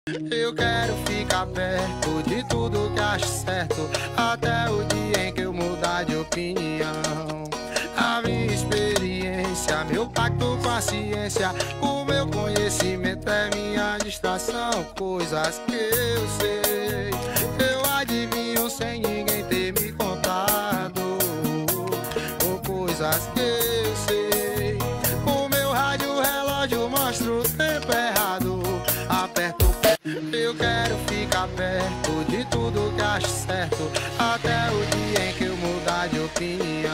Eu quero ficar perto de tudo que acho certo, até o dia em que eu mudar de opinião. A minha experiência, meu pacto com a ciência, o meu conhecimento é minha distração. Coisas que eu sei, eu adivinho sem ninguém ter me contado. Ou coisas que eu sei, o meu rádio relógio mostra o tempo errado. Aperto o pé, eu quero ficar perto de tudo que acho certo, até o dia em que eu mudar de opinião.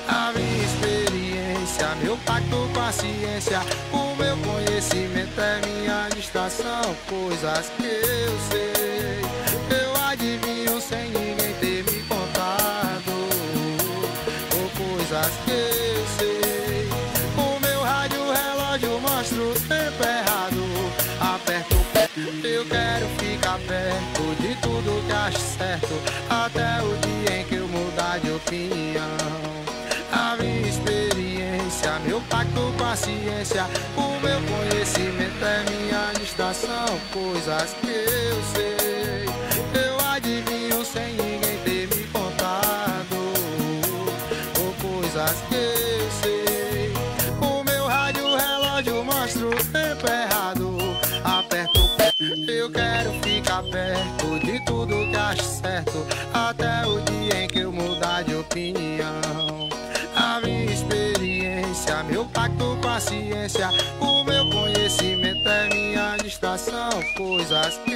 A minha experiência, meu pacto com a ciência, o meu conhecimento é minha distração. Coisas que eu sei, eu adivinho sem ninguém ter me contado. Ou coisas que eu sei, o meu rádio relógio mostra o tempo errado. Aperto o pé, eu quero ficar perto de tudo que acho certo, até o dia em que eu mudar de opinião. A minha experiência, meu pacto com a ciência, o meu conhecimento é minha distração. Coisas que eu sei, eu adivinho sem ninguém ter me contado. Ou coisas que eu sei, o meu rádio relógio mostra o tempo errado. Aperto o pé, eu quero ficar perto de tudo que acho certo, até o dia em que eu mudar de opinião. A minha experiência, meu pacto com a ciência, o meu conhecimento é minha distração. Coisas que